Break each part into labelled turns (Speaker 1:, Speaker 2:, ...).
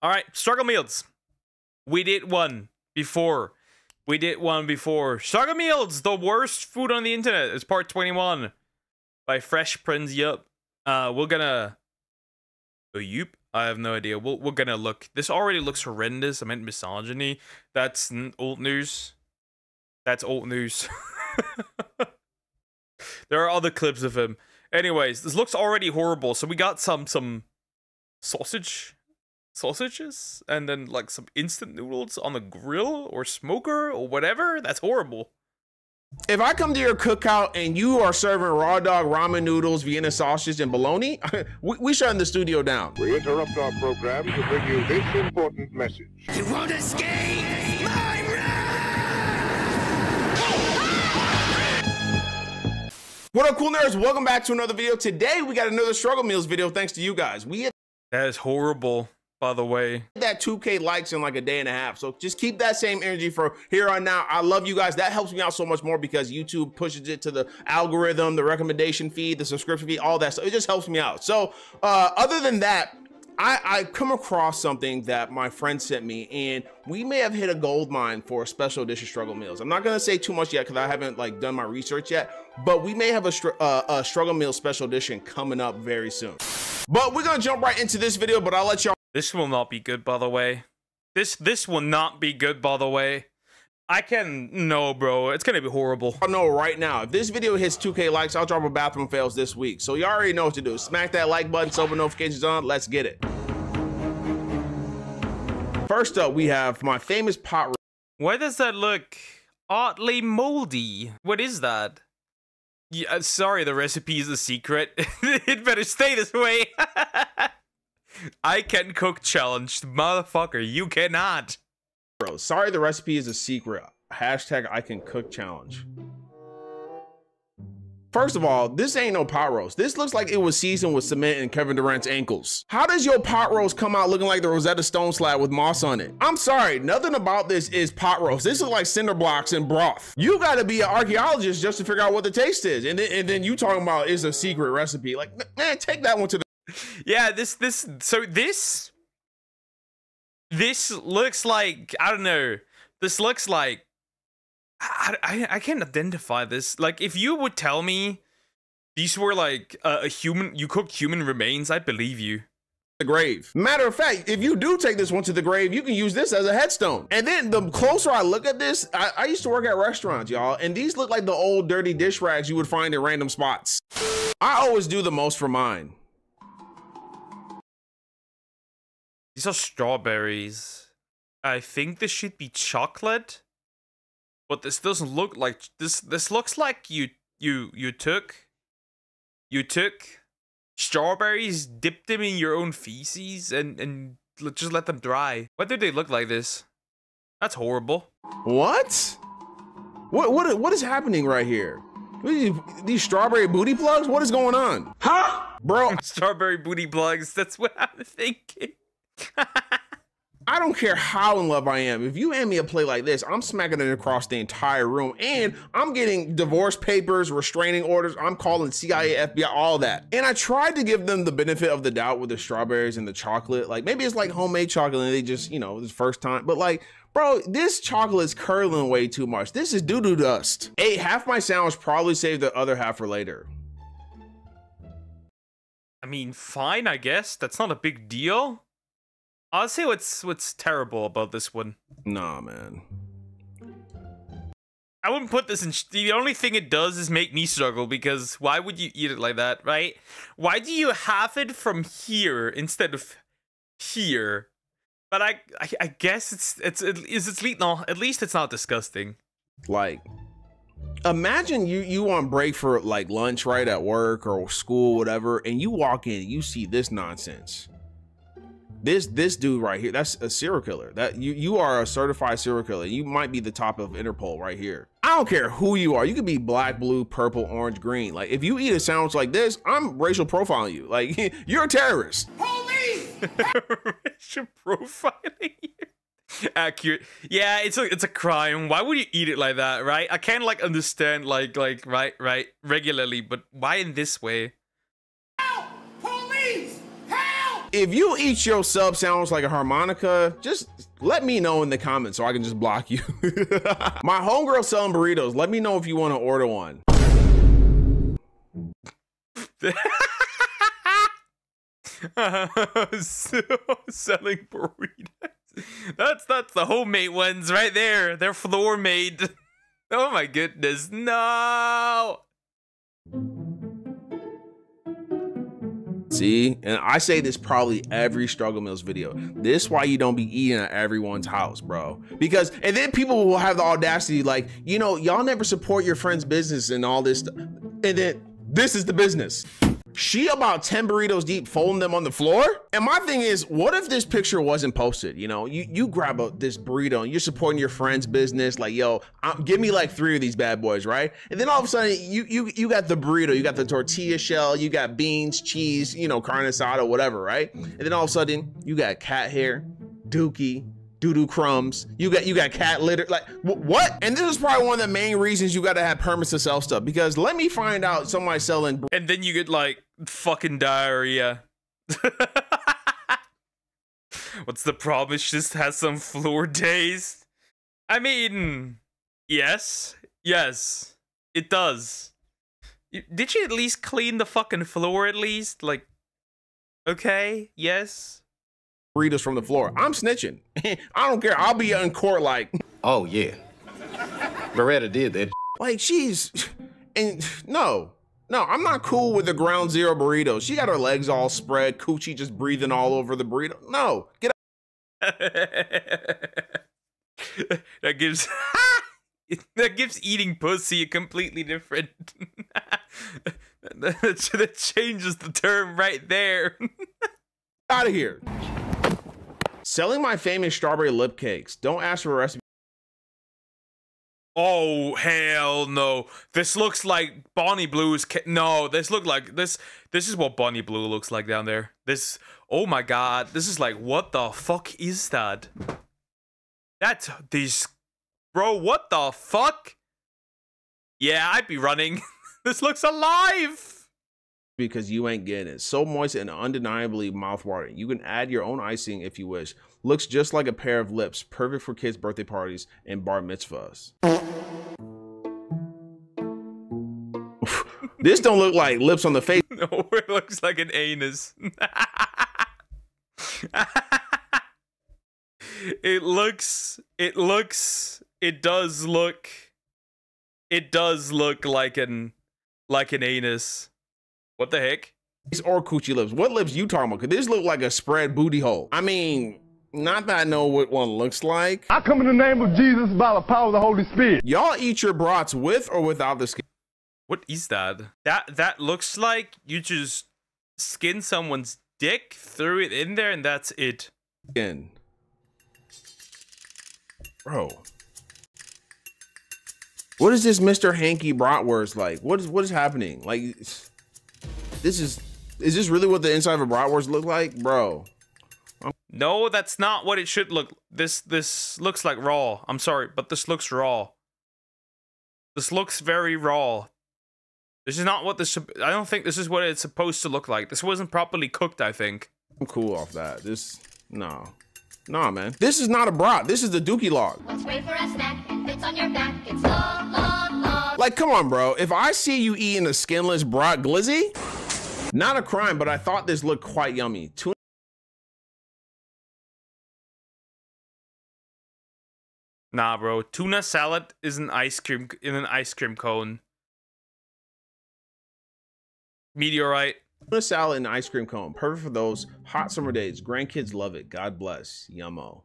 Speaker 1: All right, struggle meals. We did one before. Struggle meals, the worst food on the internet. It's part 21 by FreshPrinceYuup. We're gonna. Yup. I have no idea. We're gonna look. This already looks horrendous. I meant misogyny. That's old news. That's old news. There are other clips of him. Anyways, this looks already horrible. So we got some sausages, and then like some instant noodles on the grill or smoker or whatever. That's horrible.
Speaker 2: If I come to your cookout and you are serving raw dog, ramen noodles, Vienna sausage, and bologna, we shutting the studio down.
Speaker 3: We interrupt our program to bring you this important message.
Speaker 4: You won't escape my wrath!
Speaker 2: What up, cool nerds? Welcome back to another video. Today, we got another struggle meals video thanks to you guys.
Speaker 1: That is horrible, by the way.
Speaker 2: That 2K likes in like a day and a half. So just keep that same energy for here on now. I love you guys. That helps me out so much more because YouTube pushes it to the algorithm, the recommendation feed, the subscription feed, all that stuff. It just helps me out. So other than that, I come across something that my friend sent me, and we may have hit a gold mine for a special edition struggle meals. I'm not gonna say too much yet because I haven't like done my research yet, but we may have a struggle meal special edition coming up very soon. But we're gonna jump right into this video, but I'll let y'all.
Speaker 1: This will not be good, by the way. This will not be good, by the way. No, bro. It's gonna be horrible.
Speaker 2: I know right now, if this video hits 2K likes, I'll drop a bathroom fails this week. So you already know what to do. Smack that like button, sober notifications on. Let's get it. First up, we have my famous pot roast.
Speaker 1: Why does that look oddly moldy? What is that? Yeah, sorry, the recipe is a secret. It better stay this way. I can cook challenge, motherfucker. You cannot.
Speaker 2: Bro, sorry, the recipe is a secret. Hashtag I can cook challenge. First of all, this ain't no pot roast. This looks like it was seasoned with cement and Kevin Durant's ankles. How does your pot roast come out looking like the Rosetta Stone slab with moss on it? I'm sorry, nothing about this is pot roast. This is like cinder blocks and broth. You gotta be an archaeologist just to figure out what the taste is. And then you talking about it's a secret recipe. Like, man, take that one to the.
Speaker 1: Yeah, this looks like, I don't know. This looks like, I can't identify this. Like, if you would tell me these were like a human, you cooked human remains, I'd believe you.
Speaker 2: The grave. Matter of fact, if you do take this one to the grave, you can use this as a headstone. And then the closer I look at this, I used to work at restaurants, y'all, and these look like the old dirty dish rags you would find in random spots. I always do the most for mine.
Speaker 1: These are strawberries. I think this should be chocolate, but this doesn't look like this. This looks like you took strawberries, dipped them in your own feces, and just let them dry. Why do they look like this? That's horrible.
Speaker 2: What? What is happening right here? These strawberry booty plugs? What is going on? Huh? Bro.
Speaker 1: Strawberry booty plugs. That's what I'm thinking.
Speaker 2: I don't care how in love I am. If you hand me a plate like this, I'm smacking it across the entire room, and I'm getting divorce papers, restraining orders. I'm calling CIA, FBI, all that. And I tried to give them the benefit of the doubt with the strawberries and the chocolate. Like, maybe it's like homemade chocolate and they just, you know, this first time. But like, bro, this chocolate is curdling way too much. This is doo-doo dust. Ate half my sandwich, probably saved the other half for later.
Speaker 1: I mean, fine, I guess. That's not a big deal. I'll say what's terrible about this one.
Speaker 2: Nah, man.
Speaker 1: I wouldn't put this in. The only thing it does is make me struggle, because why would you eat it like that, right? Why do you have it from here instead of here? But I guess at least it's not disgusting.
Speaker 2: Like, imagine you on break for like lunch, right, at work or school, whatever, and you walk in and you see this nonsense. This dude right here, that's a serial killer. That you are a certified serial killer. You might be the top of Interpol right here. I don't care who you are. You could be black, blue, purple, orange, green. Like, if you eat a sandwich like this, I'm racial profiling you. Like, you're a terrorist.
Speaker 4: Police!
Speaker 1: Racial profiling you. Accurate. Yeah, it's a crime. Why would you eat it like that, right? I can't like understand like regularly, but why in this way?
Speaker 2: If you eat your sub sandwich like a harmonica, just let me know in the comments so I can just block you. My homegirl selling burritos. Let me know if you want to order one.
Speaker 1: Selling burritos. That's the homemade ones right there. They're floor made. Oh my goodness, no.
Speaker 2: See, and I say this probably every Struggle Meals video. This is why you don't be eating at everyone's house, bro. Because, and then people will have the audacity like, you know, y'all never support your friend's business and all this stuff. And then this is the business. She about 10 burritos deep, folding them on the floor. And my thing is, what if this picture wasn't posted? You know, you grab this burrito and you're supporting your friend's business. Like, yo, give me like 3 of these bad boys, right? And then all of a sudden, you got the burrito, you got the tortilla shell, you got beans, cheese, you know, carne asada, whatever, right? And then all of a sudden, you got cat hair, dookie, doo-doo crumbs, you got cat litter, like what? And this is probably one of the main reasons you got to have permits to sell stuff, because let me find out somebody selling,
Speaker 1: and then you get like fucking diarrhea. What's the problem? It just has some floor days. I mean, yes, it does. Did you at least clean the fucking floor at least? Like, okay, yes.
Speaker 2: Burritos from the floor. I'm snitching. I don't care. I'll be in court like,
Speaker 5: oh yeah, Beretta did that.
Speaker 2: Like, she's, and no, I'm not cool with the ground zero burritos. She got her legs all spread, coochie just breathing all over the burrito. No, get out.
Speaker 1: That gives eating pussy a completely different. That changes the term right there.
Speaker 2: Out of here. Selling my famous strawberry lip cakes. Don't ask for a recipe.
Speaker 1: Oh hell no! This looks like Bonnie Blue's. No, this look like this. This is what Bonnie Blue looks like down there. This. Oh my god! This is like, what the fuck is that? That's these, bro. What the fuck? Yeah, I'd be running. This looks alive.
Speaker 2: Because you ain't getting it. So moist and undeniably mouthwatering. You can add your own icing if you wish. Looks just like a pair of lips. Perfect for kids' birthday parties and bar mitzvahs. This don't look like lips on the face.
Speaker 1: No, it looks like an anus. It does look like an anus. What the heck?
Speaker 2: Or coochie lips. What lips you talking about? Cause this look like a spread booty hole. I mean, not that I know what one looks like.
Speaker 3: I come in the name of Jesus by the power of the Holy Spirit.
Speaker 2: Y'all eat your brats with or without the skin?
Speaker 1: What is that? That looks like you just skin someone's dick, threw it in there, and that's it.
Speaker 2: Bro. What is this Mr. Hanky bratwurst like? What is happening? Like, is this really what the inside of a bratwurst look like, bro?
Speaker 1: No, that's not what it should look. This looks like raw. I'm sorry, but this looks raw. This looks very raw. This is not what this. I don't think this is what it's supposed to look like. This wasn't properly cooked, I think.
Speaker 2: I'm cool off that. Nah, man. This is not a brat. This is the dookie log.
Speaker 6: What's great for a snack and fits on your back? It's long, long, long.
Speaker 2: Like, come on, bro. If I see you eating a skinless brat glizzy, not a crime, but I thought this looked quite yummy.
Speaker 1: Nah, bro. Tuna salad is an ice cream cone. Meteorite.
Speaker 2: Tuna salad and ice cream cone. Perfect for those hot summer days. Grandkids love it. God bless. Yummo.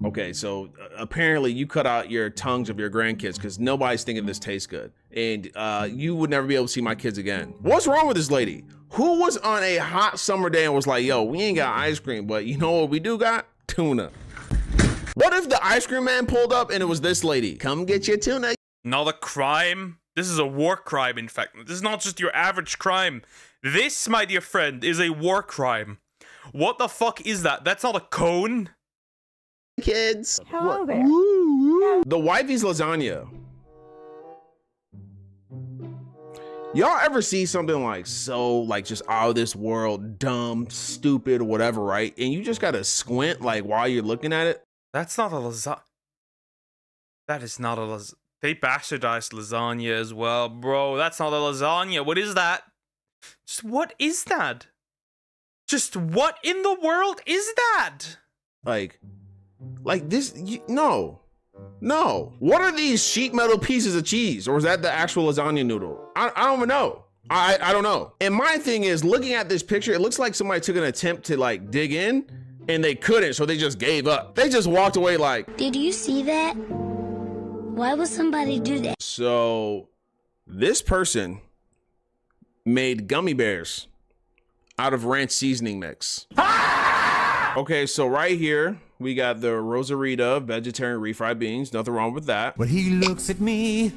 Speaker 2: Okay, so apparently you cut out your tongues of your grandkids because nobody's thinking this tastes good. And you would never be able to see my kids again. What's wrong with this lady? Who was on a hot summer day and was like, yo, we ain't got ice cream, but you know what we do got? Tuna. What if the ice cream man pulled up and it was this lady? Come get your tuna.
Speaker 1: Not a crime. This is a war crime, in fact. This is not just your average crime. This, my dear friend, is a war crime. What the fuck is that? That's not a cone.
Speaker 2: Kids.
Speaker 7: Hello there.
Speaker 2: The wifey's lasagna. Y'all ever see something like so like just out of this world, dumb, stupid, whatever, right? And you just gotta squint like while you're looking at it.
Speaker 1: That's not a lasagna. That is not a lasagna. They bastardized lasagna as well, bro. That's not a lasagna. What is that? Just what is that? Just what in the world is that?
Speaker 2: Like this, no. What are these sheet metal pieces of cheese? Or is that the actual lasagna noodle? I don't even know. I don't know. And my thing is, looking at this picture, it looks like somebody took an attempt to like dig in and they couldn't, so they just gave up. They just walked away like,
Speaker 7: did you see that? Why would somebody do that?
Speaker 2: So this person made gummy bears out of ranch seasoning mix. Okay, so right here, we got the Rosarita vegetarian refried beans. Nothing wrong with that.
Speaker 8: But he looks at me,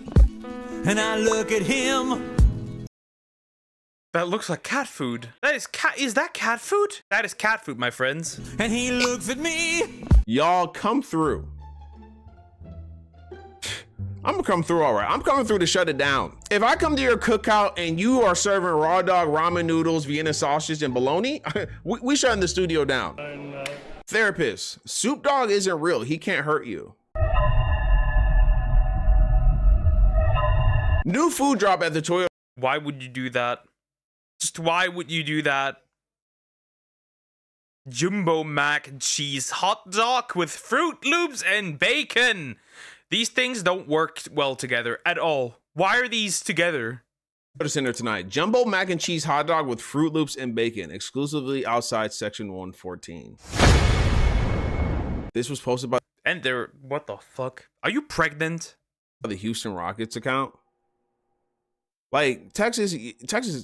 Speaker 8: and I look at him.
Speaker 1: That looks like cat food. That is cat. Is that cat food? That is cat food, my friends.
Speaker 8: And he looks at me.
Speaker 2: Y'all come through. I'm gonna come through all right. I'm coming through to shut it down. If I come to your cookout and you are serving raw dog, ramen noodles, Vienna sausage, and bologna, we shutting the studio down. Therapist, Soup Dog isn't real. He can't hurt you. New food drop at the Toyota.
Speaker 1: Why would you do that? Just why would you do that? Jumbo mac and cheese hot dog with Fruit Loops and bacon. These things don't work well together at all. Why are these together?
Speaker 2: Center tonight. Jumbo mac and cheese hot dog with Fruit Loops and bacon, exclusively outside section 114. This was posted by
Speaker 1: And they're, what the fuck? Are you pregnant?
Speaker 2: the Houston Rockets account. Like Texas,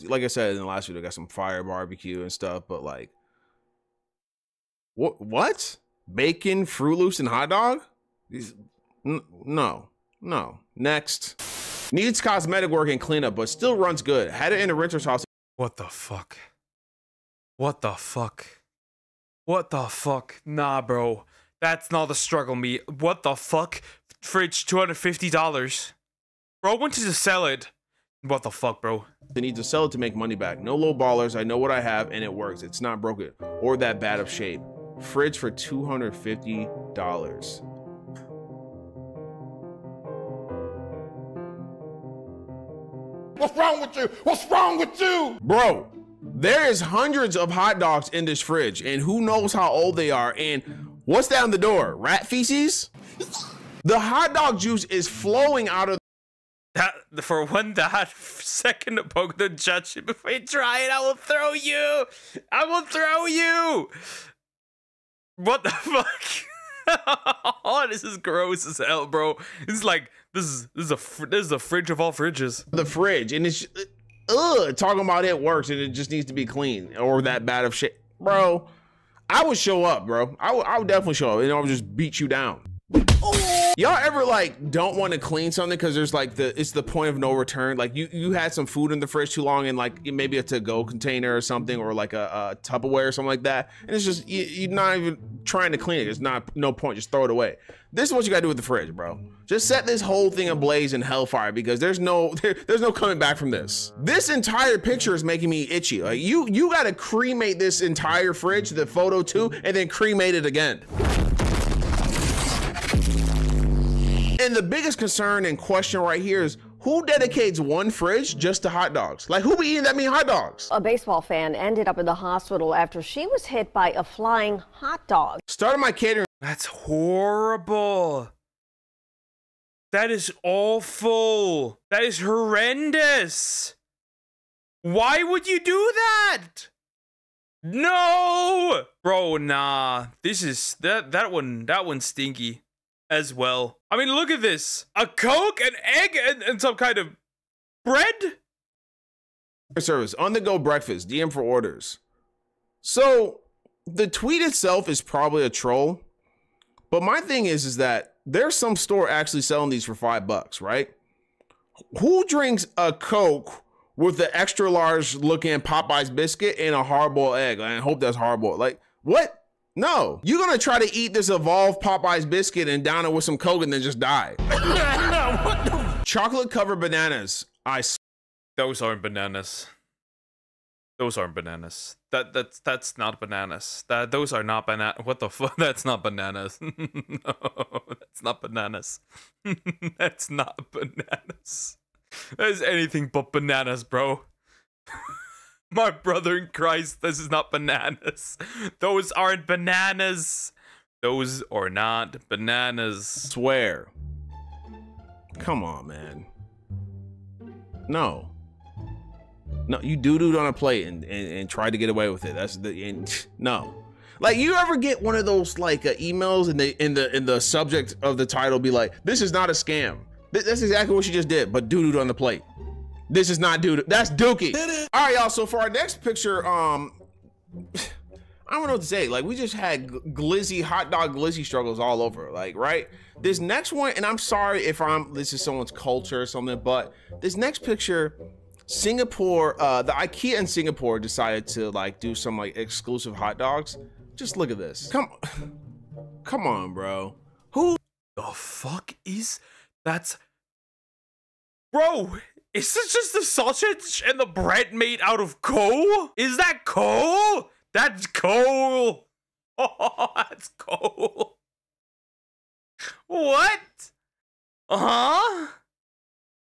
Speaker 2: like I said in the last video, got some fire barbecue and stuff, but like, what? Bacon, Fruit Loops, and hot dog? No. Next. Needs cosmetic work and cleanup, but still runs good. Had it in a renter's house.
Speaker 1: What the fuck? What the fuck? What the fuck? Nah, bro. That's not a struggle meat. What the fuck? Fridge, $250. Bro, went to just sell it. What the fuck, bro?
Speaker 2: They need to sell it to make money back. No low ballers. I know what I have and it works. It's not broken or that bad of shape. Fridge for $250.
Speaker 3: What's wrong with you? What's wrong with you?
Speaker 2: Bro, there is hundreds of hot dogs in this fridge and who knows how old they are. And what's down the door? Rat feces? The hot dog juice is flowing out of
Speaker 1: That, for 1 second to poke the judge before you try it, I will throw you. I will throw you. What the fuck? Oh, this is gross as hell, bro. This is like this is a fridge of all fridges.
Speaker 2: the fridge and it's talking about it works and it just needs to be clean or that bad of shit. Bro, I would show up, bro. I would definitely show up and I would just beat you down. Y'all ever like don't want to clean something because there's like it's the point of no return? Like you had some food in the fridge too long and like maybe a to-go container or something or like a Tupperware or something like that, and it's just you're not even trying to clean it. There's no point. Just throw it away. This is what you gotta do with the fridge, bro. Just set this whole thing ablaze in hellfire because there's no coming back from this. This entire picture is making me itchy. Like you gotta cremate this entire fridge, the photo too, and then cremate it again. And the biggest concern and question right here is who dedicates one fridge just to hot dogs? Like who be eating that many hot dogs?
Speaker 9: A baseball fan ended up in the hospital after she was hit by a flying hot dog.
Speaker 2: Started my catering.
Speaker 1: That's horrible. That is awful. That is horrendous. Why would you do that? No, bro, nah. This is that one's stinky as well. I mean, look at this. A Coke, an egg, and some kind of bread?
Speaker 2: Service, on-the-go breakfast, DM for orders. So, the tweet itself is probably a troll. But my thing is that there's some store actually selling these for $5, right? Who drinks a Coke with the extra large looking Popeye's biscuit and a hard-boiled egg? I hope that's hard-boiled. Like, what? No, you're gonna try to eat this evolved Popeye's biscuit and down it with some Coke and then just die. Chocolate covered bananas.
Speaker 1: Those aren't bananas. Those aren't bananas. That's not bananas. Those are not banana. What the fuck? That's not bananas. No, that's not bananas. That's not bananas. That is anything but bananas, bro. My brother in Christ, this is not bananas. Those aren't bananas. Those are not bananas.
Speaker 2: Swear. Come on, man. No. No, you doo-dooed on a plate and tried to get away with it. That's the no. Like, you ever get one of those like emails and in the subject of the title be like, "This is not a scam." That's exactly what she just did, but doo-dooed on the plate. This is not doo-doo. That's dookie. All right, y'all. So for our next picture, I don't know what to say. Like, we just had glizzy, hot dog glizzy struggles all over. Like, right? This next one, and I'm sorry if this is someone's culture or something, but this next picture, Singapore, the IKEA in Singapore decided to like do some like exclusive hot dogs. Just look at this. Come on, bro. Who
Speaker 1: the fuck is that's? Bro, is this just the sausage and the bread made out of coal? Is that coal? That's coal. Oh, that's coal. What? Uh-huh.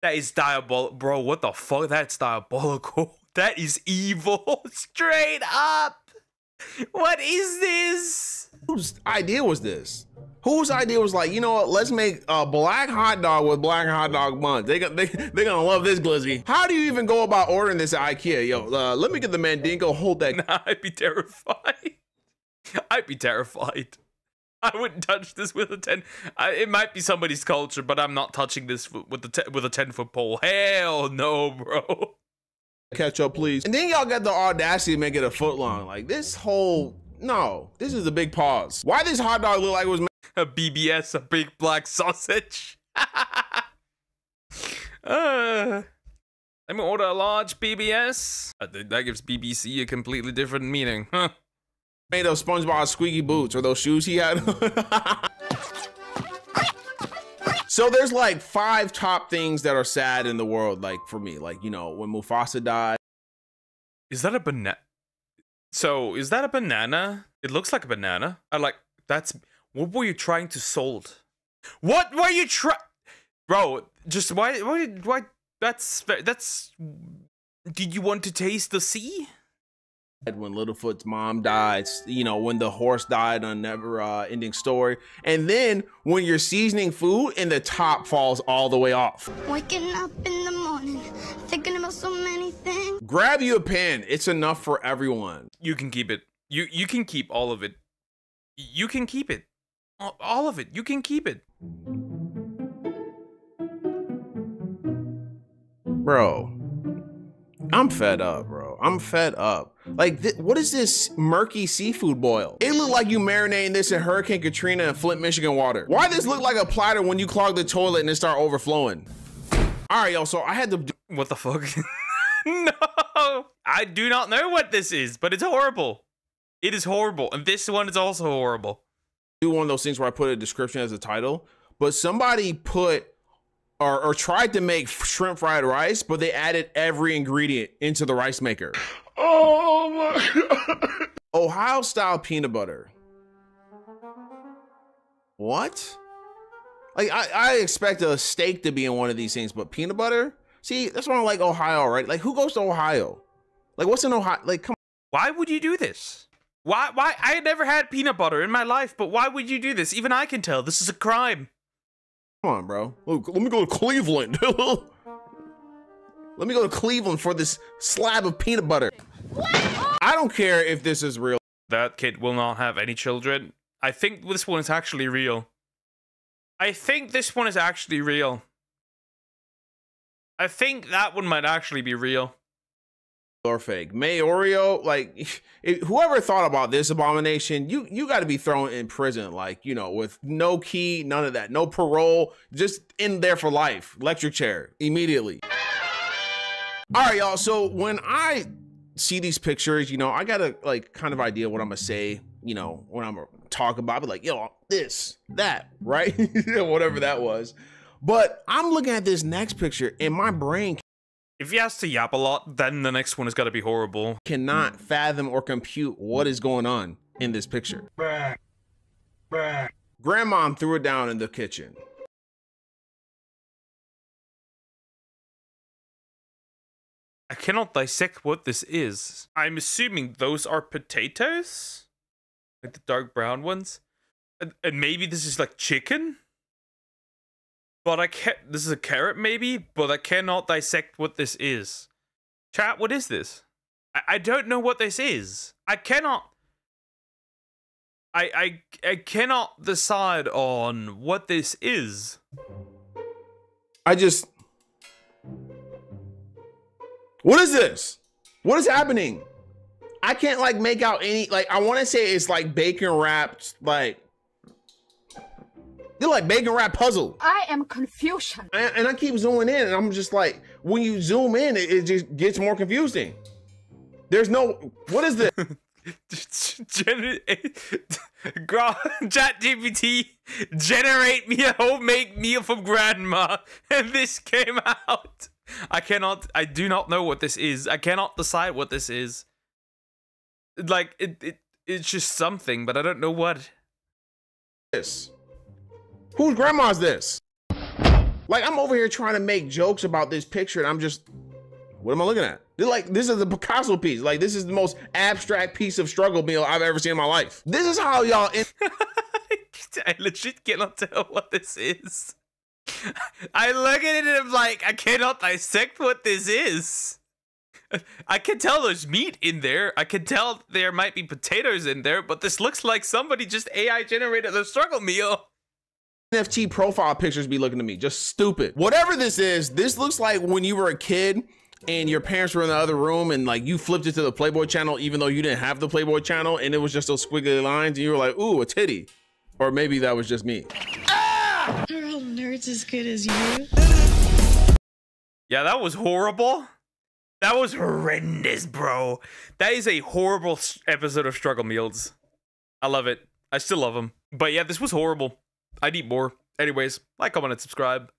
Speaker 1: That is diabolical. Bro, what the fuck? That's diabolical. That is evil. Straight up. What is this?
Speaker 2: Whose idea was this? Whose idea was like, you know what? Let's make a black hot dog with black hot dog buns. They're gonna love this glizzy. How do you even go about ordering this at IKEA? Yo, let me get the Mandingo. Hold that.
Speaker 1: Nah, I'd be terrified. I'd be terrified. I wouldn't touch this with a 10. It might be somebody's culture, but I'm not touching this with a 10-foot pole. Hell no, bro.
Speaker 2: Catch up, please. And then y'all got the audacity to make it a foot long. Like this whole, no, this is a big pause. Why this hot dog look like it was
Speaker 1: a BBS, a big black sausage? Let me order a large BBS. I think that gives BBC a completely different meaning. Huh.
Speaker 2: Made of SpongeBob's squeaky boots or those shoes he had. So there's like 5 top things that are sad in the world, like for me, like, you know, when Mufasa died.
Speaker 1: Is that a banana? So is that a banana? It looks like a banana. What were you trying to sold? What were you bro, just why that's did you want to taste the sea?
Speaker 2: When Littlefoot's mom died, you know, when the horse died on Never Ending Story, and then when you're seasoning food and the top falls all the way off.
Speaker 7: Waking up in the morning, thinking about so many things.
Speaker 2: Grab you a pan. It's enough for everyone.
Speaker 1: You can keep it. You can keep all of it. You can keep it. All of it. You can keep it.
Speaker 2: Bro, I'm fed up, bro. I'm fed up. Like, what is this murky seafood boil? It looked like you marinating this in Hurricane Katrina and Flint, Michigan water. Why does this look like a platter when you clog the toilet and it start overflowing? All right, yo, so I had to do—
Speaker 1: What the fuck? No, I do not know what this is, but it's horrible. It is horrible, and this one is also horrible.
Speaker 2: Do one of those things where I put a description as a title, but somebody put or tried to make shrimp fried rice, but they added every ingredient into the rice maker. Oh my God. Ohio style peanut butter. What? Like, I expect a steak to be in one of these things, but peanut butter? See, that's why I like Ohio, right? Like, who goes to Ohio? Like, what's in Ohio? Like, come on.
Speaker 1: Why would you do this? Why? I had never had peanut butter in my life, but why would you do this? Even I can tell this is a crime.
Speaker 2: Come on, bro. Look, let me go to Cleveland. Let me go to Cleveland for this slab of peanut butter. I don't care if this is real.
Speaker 1: That kid will not have any children. I think this one is actually real. I think this one is actually real. I think that one might actually be real.
Speaker 2: Or fake. Mayorio, like, whoever thought about this abomination, you got to be thrown in prison, like, you know, with no key, none of that, no parole, just in there for life, electric chair, immediately. All right, y'all, so when I see these pictures, you know, I got a, like, kind of idea what I'm gonna say, you know, when I'm gonna talk about it, like, yo, this, that, right? Whatever that was. But I'm looking at this next picture, and my brain
Speaker 1: If he has to yap a lot, then the next one has got to be horrible.
Speaker 2: Cannot fathom or compute what is going on in this picture. Grandma threw it down in the kitchen.
Speaker 1: I cannot dissect what this is. I'm assuming those are potatoes? Like the dark brown ones? And maybe this is like chicken? But I can't. This is a carrot maybe? But I cannot dissect what this is. Chat, what is this? I don't know what this is. I cannot... I cannot decide on what this is.
Speaker 2: What is this? What is happening? I can't like make out any, like, I want to say it's like bacon wrapped, like, they're like bacon wrapped puzzle.
Speaker 10: I am confusion.
Speaker 2: And I keep zooming in and I'm just like, when you zoom in, it just gets more confusing. There's no, what is this?
Speaker 1: ChatGPT, generate me a homemade meal from grandma, and this came out. I do not know what this is. I cannot decide what this is. Like, it's just something, but I don't know what.
Speaker 2: This. Whose grandma's this? Like, I'm over here trying to make jokes about this picture and I'm just, what am I looking at? They're like, this is a Picasso piece. Like, this is the most abstract piece of struggle meal I've ever seen in my life. This is how y'all...
Speaker 1: I legit cannot tell what this is. I look at it and I'm like, I cannot dissect what this is. I can tell there's meat in there. I can tell there might be potatoes in there, but this looks like somebody just AI generated a struggle meal.
Speaker 2: NFT profile pictures be looking to me just stupid. Whatever this is, this looks like when you were a kid and your parents were in the other room and like you flipped it to the Playboy channel even though you didn't have the Playboy channel and it was just those squiggly lines and you were like, ooh, a titty. Or maybe that was just me.
Speaker 11: Are all nerds as good as you?
Speaker 1: Yeah, that was horrible. That was horrendous, bro. That is a horrible episode of Struggle Meals. I love it. I still love them. But yeah, this was horrible. I'd eat more. Anyways, like, comment, and subscribe.